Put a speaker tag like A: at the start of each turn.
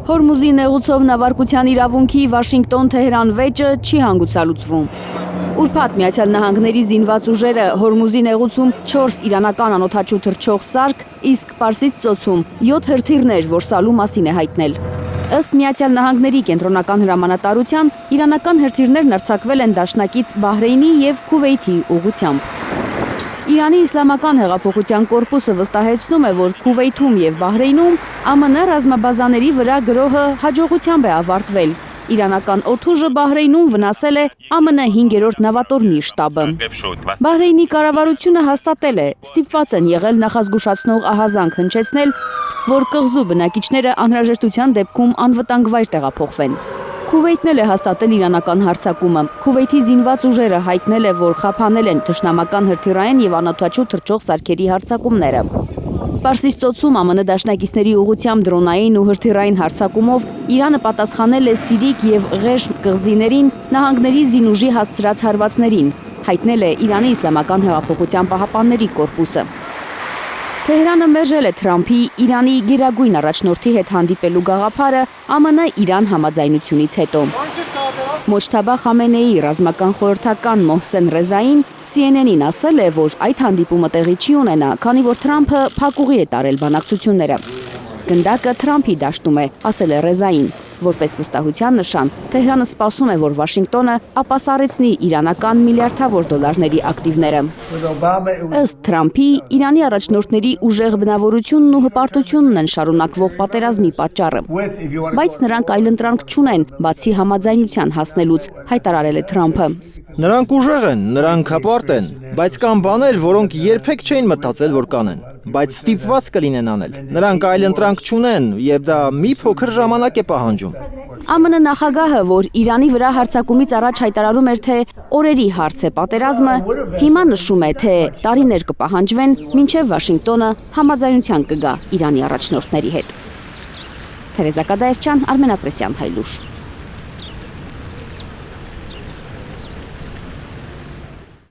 A: Հորմուզի նեղուցով նավարկության իրավունքի Վաշինգտոն-Թեհրան վեճը չի հանգուցալուծվում։ Ուրբաթ Միացյալ Նահանգների զինված ուժերը Հորմուզի նեղուցում 4 իրանական անօդաչու թռչող սարք, իսկ Պարսից ծոցում 7 հրթիռներ, որ սալու մասին է հայտնել։ Ըստ Միացյալ Նահանգների կենտրոնական հրամանատարության, իրանական հրթիռներն արձակվել են դաշնակից Բահրեյնի և Քուվեյթի ուղղությամբ։ Իրանի իսլամական հեղափոխության կորպուսը վստահեցնում է, որ Քուվեյթում և Բահրեյնում ԱՄՆ ռազմաբազաների վրա գրոհը հաջողությամբ է ավարտվել։ Իրանական օդուժը Բահրեյնում վնասել է ԱՄՆ 5-րդ նավատորմի շտաբը։ Բահրեյնի կառավարությունը հաստատել է, ստիպված են եղել նախազգուշացնող ահազանգ հնչեցնել, որ կղզու բնակիչները անհրաժեշտության դեպքում անվտանգ վայր տեղափոխվեն։ Քուվեյթն էլ է հաստատել իրանական հարձակումը։ Քուվեյթի զինված ուժերը հայտնել է, որ խափանել են թշնամական հրթիռային և անօդաչու թռչող սարքերի հարձակումները։ Պարսից ծոցում ԱՄՆ դաշնակիցների ուղղությամբ դրոնային ու հրթիռային հարձակումով Իրանը պատասխանել է Սիրիկ և Ղեշմ կղզիներին նահանգների զինուժի հասցրած հարվածներին, հայտնել է Իրանի իսլամական հեղափոխության պահապանների կորպուսը։ Թեհրանը մերժել է Թրամփի Իրանի գերագույն առաջնորդի հետ հանդիպելու գաղափարը ԱՄՆ-Իրան համաձայնությունից հետո։ Մոջթաբա Խամենեի ռազմական խորհրդական Մոհսեն Ռեզային CNN-ին ասել է, որ այդ հանդիպումը տեղի չի ունենա, քանի որ Թրամփը փակուղի է տարել բանակցությունները։ Գնդակը Թրամփի դաշտում է, ասել է Ռեզային։ Որպես վստահության նշան, Թեհրանը սպասում է, որ Վաշինգտոնը ապասառեցնի իրանական միլիարդավոր դոլարների ակտիվները։ Ըստ Թրամփի, Իրանի առաջնորդների ուժեղ բնավորությունն ու հպարտությունն են շարունակվող պատերազմի պատճառը։ Բայց նրանք այլընտրանք չունեն, բացի համաձայնության հասնելուց, հայտարարել է Թրամփը։
B: Նրանք ուժեղ են, նրանք հպարտ են, բայց կան բաներ, որոնք երբեք չէին մտածել, որ կանեն, բայց ստիպված կլինեն անել։ Նրանք այլընտրանք չունեն, եւ դա մի փոքր ժամանակ է պահանջում։
A: ԱՄՆ նախագահը, որ Իրանի վրա հարձակումից առաջ հայտարարում էր, թե օրերի հարց է պատերազմը, հիմա նշում է, թե տարիներ կպահանջվեն, մինչև Վաշինգտոնը համաձայնության կգա Իրանի առաջնորդների հետ։ Թերեզա Կադաևչյան, Արմեն Ապրեսյան, Հայլուշ։